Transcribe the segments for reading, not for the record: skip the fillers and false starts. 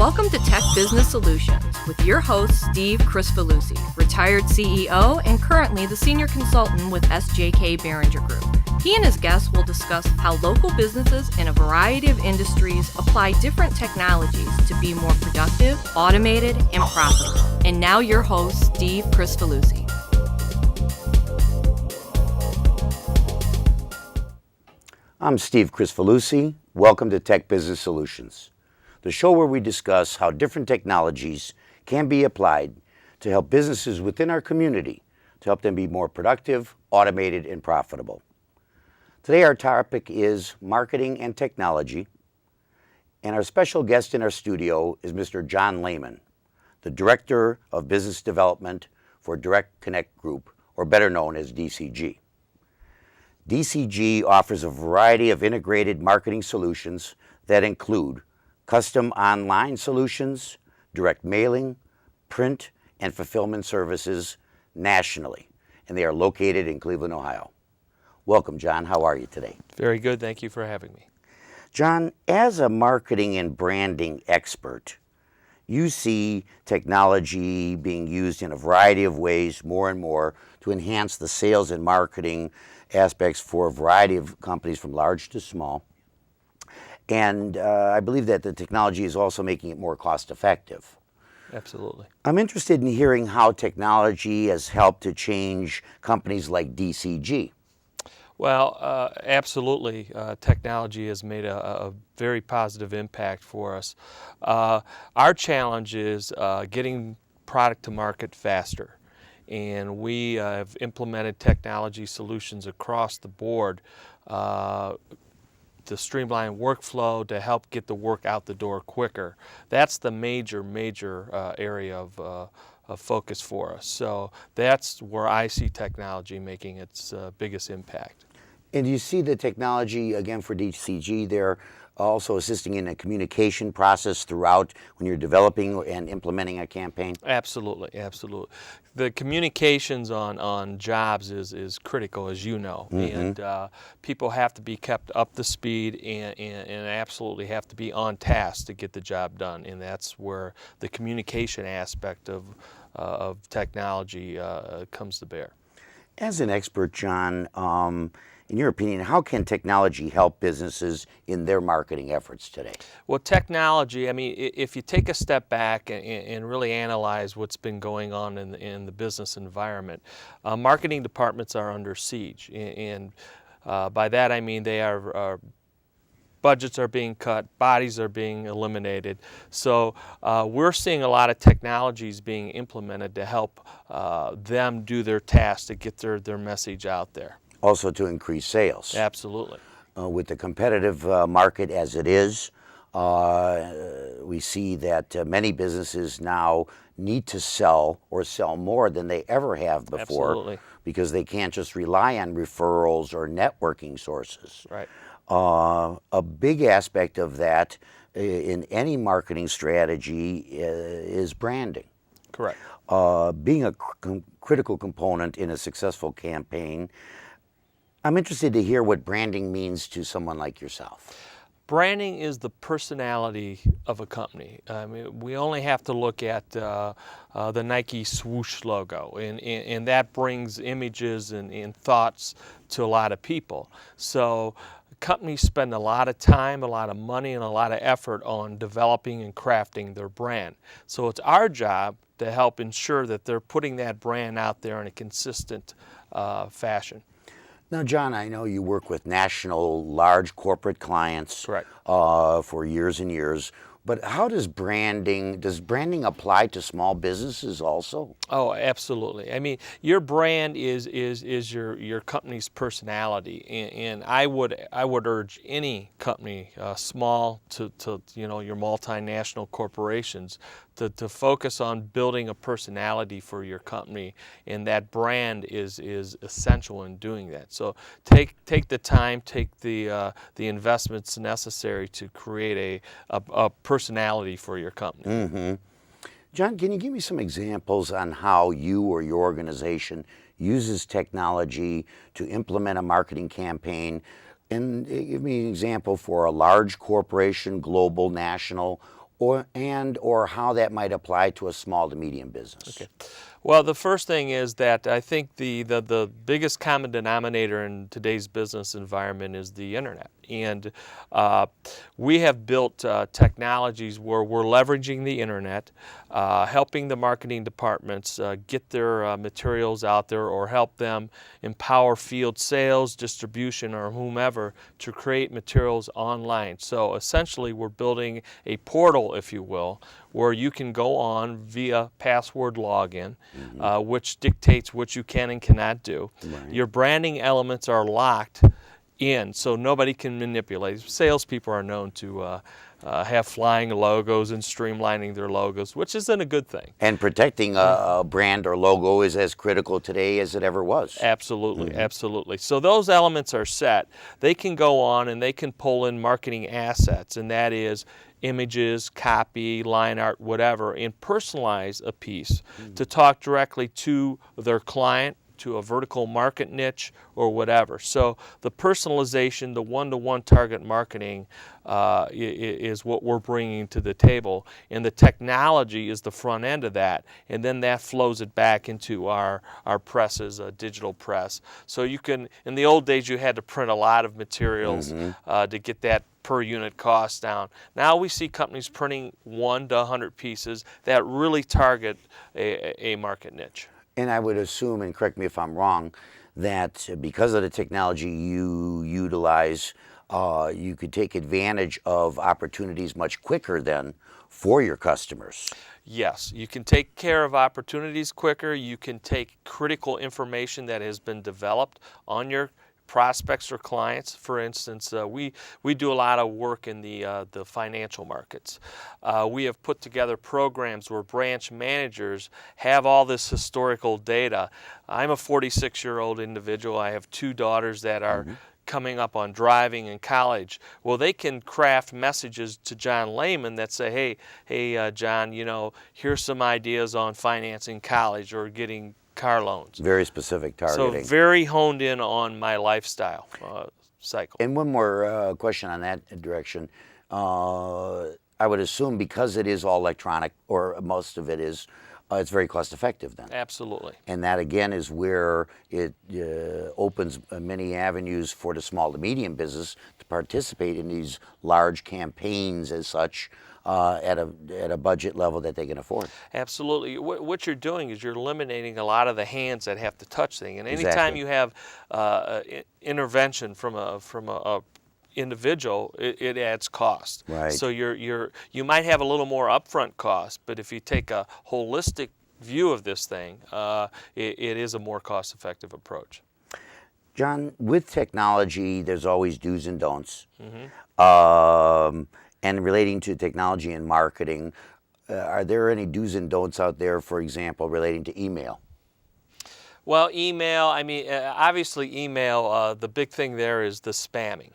Welcome to Tech Business Solutions with your host, Steve Crisfalusi, retired CEO and currently the Senior Consultant with SJK Berigner Group. He and his guests will discuss how local businesses in a variety of industries apply different technologies to be more productive, automated, and profitable. And now your host, Steve Crisfalusi. I'm Steve Crisfalusi. Welcome to Tech Business Solutions, the show where we discuss how different technologies can be applied to help businesses within our community to help them be more productive, automated, and profitable. Today our topic is marketing and technology, and our special guest in our studio is Mr. John Lehman, the Director of Business Development for Direct Connect Group, or better known as DCG. DCG offers a variety of integrated marketing solutions that include custom online solutions, direct mailing, print, and fulfillment services nationally, and they are located in Cleveland, Ohio. Welcome, John. How are you today? Very good. Thank you for having me. John, as a marketing and branding expert, you see technology being used in a variety of ways more and more to enhance the sales and marketing aspects for a variety of companies from large to small. And I believe that the technology is also making it more cost effective. Absolutely. I'm interested in hearing how technology has helped to change companies like DCG. Well, absolutely. Technology has made a very positive impact for us. Our challenge is getting product to market faster. And we have implemented technology solutions across the board to streamline workflow, to help get the work out the door quicker. That's the major area of focus for us. So that's where I see technology making its biggest impact. And you see the technology, again, for DCG, they're also assisting in a communication process throughout when you're developing and implementing a campaign? Absolutely, absolutely. The communications on jobs is critical, as you know, and people have to be kept up to speed and absolutely have to be on task to get the job done, and that's where the communication aspect of technology comes to bear. As an expert, John, in your opinion, how can technology help businesses in their marketing efforts today? Well, technology, I mean, if you take a step back and really analyze what's been going on in the business environment, marketing departments are under siege. And by that I mean they are budgets are being cut, bodies are being eliminated. So we're seeing a lot of technologies being implemented to help them do their tasks, to get their message out there. Also to increase sales. Absolutely. With the competitive market as it is, we see that many businesses now need to sell or sell more than they ever have before. Absolutely. Because they can't just rely on referrals or networking sources. Right. A big aspect of that in any marketing strategy is branding. Correct. Being a critical component in a successful campaign. I'm interested to hear what branding means to someone like yourself. Branding is the personality of a company. I mean, we only have to look at the Nike swoosh logo, and that brings images and thoughts to a lot of people. So companies spend a lot of time, a lot of money, and a lot of effort on developing and crafting their brand. So it's our job to help ensure that they're putting that brand out there in a consistent fashion. Now, John, I know you work with national, large corporate clients. Correct. For years and years. But how does branding apply to small businesses also? Oh, absolutely. I mean, your brand is your company's personality, and I would urge any company, small to your multinational corporations, to focus on building a personality for your company, and that brand is essential in doing that. So take the time, take the investments necessary to create a personality for your company. Mm-hmm. John, can you give me some examples on how you or your organization uses technology to implement a marketing campaign? And give me an example for a large corporation, global, national, or how that might apply to a small to medium business. Okay. Well, the first thing is that I think the biggest common denominator in today's business environment is the internet. And we have built technologies where we're leveraging the internet, helping the marketing departments get their materials out there, or help them empower field sales, distribution, or whomever to create materials online. So essentially, we're building a portal, if you will, where you can go on via password login, which dictates what you can and cannot do. Right. Your branding elements are locked in, so nobody can manipulate. Salespeople are known to have flying logos and streamlining their logos, which isn't a good thing. And protecting a brand or logo is as critical today as it ever was. Absolutely, absolutely. So those elements are set. They can go on and they can pull in marketing assets, and that is images, copy, line art, whatever, and personalize a piece to talk directly to their client, to a vertical market niche, or whatever. So the personalization, the one-to-one target marketing is what we're bringing to the table, and the technology is the front end of that, and then that flows it back into our presses, a digital press. So you can, in the old days, you had to print a lot of materials to get that per unit cost down. Now we see companies printing 1 to 100 pieces that really target a market niche. And I would assume, and correct me if I'm wrong, that because of the technology you utilize, you could take advantage of opportunities much quicker than for your customers. Yes, you can take care of opportunities quicker. You can take critical information that has been developed on your prospects or clients. For instance, we do a lot of work in the financial markets. We have put together programs where branch managers have all this historical data. I'm a 46-year-old individual. I have 2 daughters that are coming up on driving in college. Well, they can craft messages to John Lehman that say, hey, John, here's some ideas on financing college or getting car loans. Very specific targeting. So very honed in on my lifestyle cycle. And one more question on that direction. I would assume because it is all electronic, or most of it is, it's very cost effective then. Absolutely. And that again is where it opens many avenues for the small to medium business to participate in these large campaigns as such, at a budget level that they can afford. Absolutely. What you're doing is you're eliminating a lot of the hands that have to touch things. And anytime Exactly. you have intervention from a individual, it adds cost. Right. So you might have a little more upfront cost, but if you take a holistic view of this thing, it is a more cost-effective approach. John, with technology, there's always do's and don'ts. And relating to technology and marketing, are there any do's and don'ts out there, for example, relating to email? Well, email, obviously email, the big thing there is the spamming.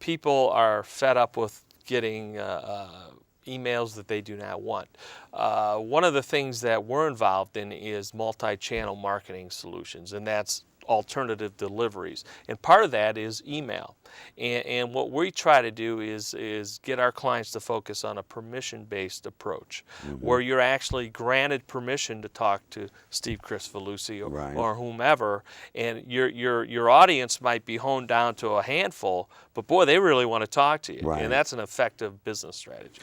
People are fed up with getting emails that they do not want. One of the things that we're involved in is multi-channel marketing solutions, and that's alternative deliveries. And part of that is email. And what we try to do is get our clients to focus on a permission-based approach, where you're actually granted permission to talk to Steve Crisfalusi or whomever, and your audience might be honed down to a handful, but boy, they really want to talk to you. Right. And that's an effective business strategy.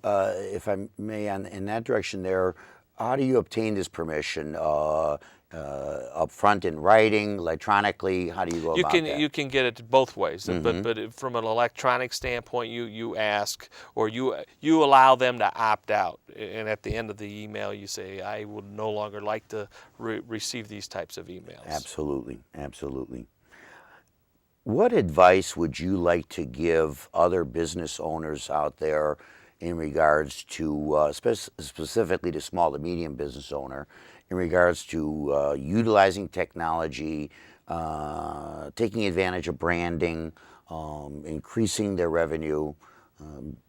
If I may, in that direction there, how do you obtain this permission? Up front in writing, electronically? How do you go about that? You can get it both ways, but from an electronic standpoint, you ask, or you allow them to opt out, and at the end of the email you say, I would no longer like to receive these types of emails. Absolutely, absolutely. What advice would you like to give other business owners out there in regards to, specifically the small to medium business owner, in regards to utilizing technology, taking advantage of branding, increasing their revenue?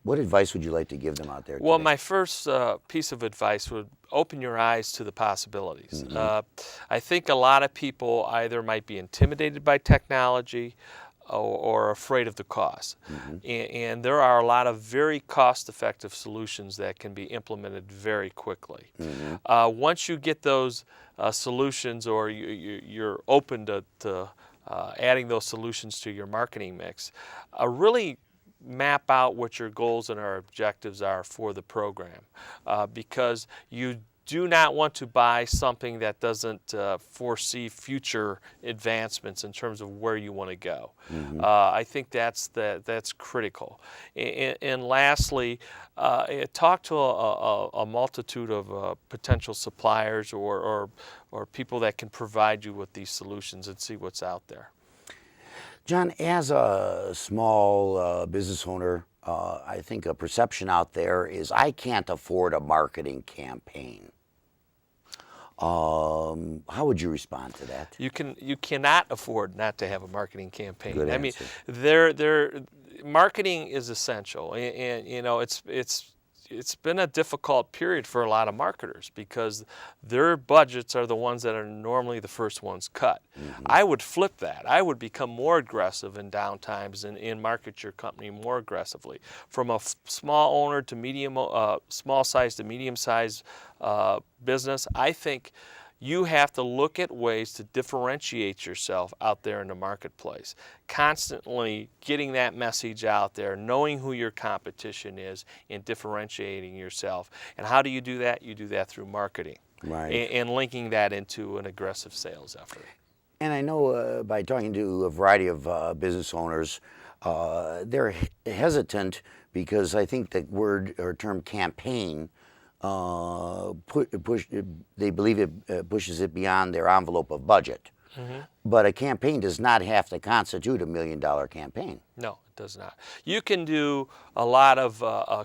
What advice would you like to give them out there Well, today? my first piece of advice would open your eyes to the possibilities. I think a lot of people either might be intimidated by technology, or afraid of the cost. And there are a lot of very cost-effective solutions that can be implemented very quickly. Once you get those solutions, or you're open to adding those solutions to your marketing mix, really map out what your goals and our objectives are for the program, because you do not want to buy something that doesn't foresee future advancements in terms of where you want to go. I think that's critical. And lastly, talk to a multitude of potential suppliers or people that can provide you with these solutions, and see what's out there. John, as a small business owner, I think a perception out there is I can't afford a marketing campaign. How would you respond to that? You cannot afford not to have a marketing campaign. Good I mean, answer. marketing is essential, and you know, it's been a difficult period for a lot of marketers because their budgets are the ones that are normally the first ones cut. I would flip that. I would become more aggressive in downtimes and market your company more aggressively. From a small owner to medium, small size to medium size business, I think you have to look at ways to differentiate yourself out there in the marketplace. Constantly getting that message out there, knowing who your competition is, and differentiating yourself. And how do you do that? You do that through marketing, Right. and linking that into an aggressive sales effort. And I know by talking to a variety of business owners, they're hesitant because I think the word or term campaign they believe it pushes it beyond their envelope of budget. But a campaign does not have to constitute $1 million campaign. No, it does not. You can do a lot of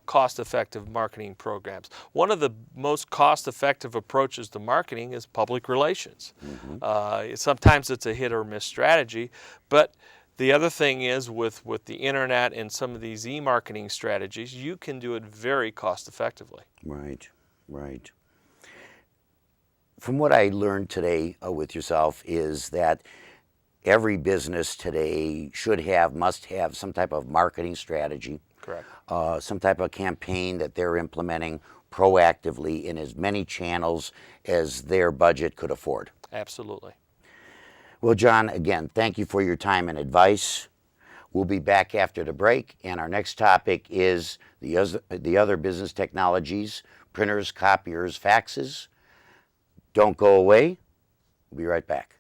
cost-effective marketing programs. One of the most cost-effective approaches to marketing is public relations. Sometimes it's a hit or miss strategy, but the other thing is with the internet and some of these e-marketing strategies, you can do it very cost-effectively. Right, right. From what I learned today with yourself is that every business today must have some type of marketing strategy. Correct. Some type of campaign that they're implementing proactively in as many channels as their budget could afford. Absolutely. Well, John, again, thank you for your time and advice. We'll be back after the break, and our next topic is the other business technologies, printers, copiers, faxes. Don't go away. We'll be right back.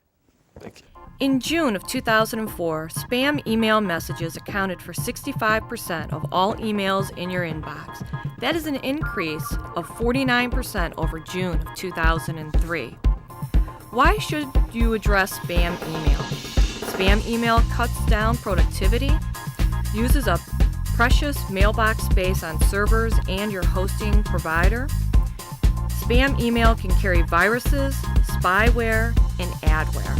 Thank you. In June of 2004, spam email messages accounted for 65% of all emails in your inbox. That is an increase of 49% over June of 2003. Why should you address spam email? Spam email cuts down productivity, uses up precious mailbox space on servers and your hosting provider. Spam email can carry viruses, spyware, and adware.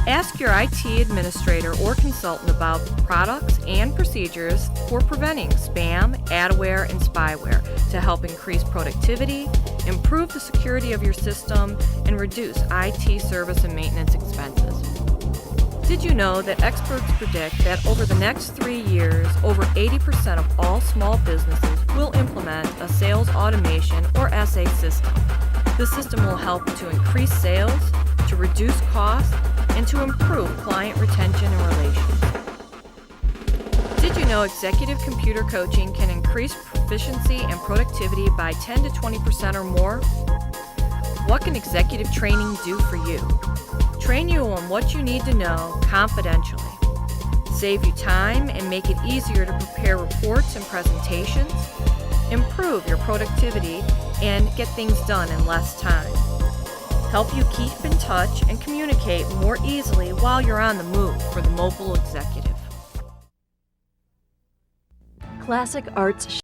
Ask your IT administrator or consultant about products and procedures for preventing spam, adware, and spyware to help increase productivity, improve the security of your system, and reduce IT service and maintenance expenses. Did you know that experts predict that over the next 3 years, over 80% of all small businesses will implement a sales automation or SA system? The system will help to increase sales, to reduce costs, and to improve client retention and relations. Did you know executive computer coaching can increase proficiency and productivity by 10 to 20% or more? What can executive training do for you? Train you on what you need to know confidentially. Save you time and make it easier to prepare reports and presentations. Improve your productivity and get things done in less time. Help you keep in touch and communicate more easily while you're on the move for the mobile executive. Classic Arts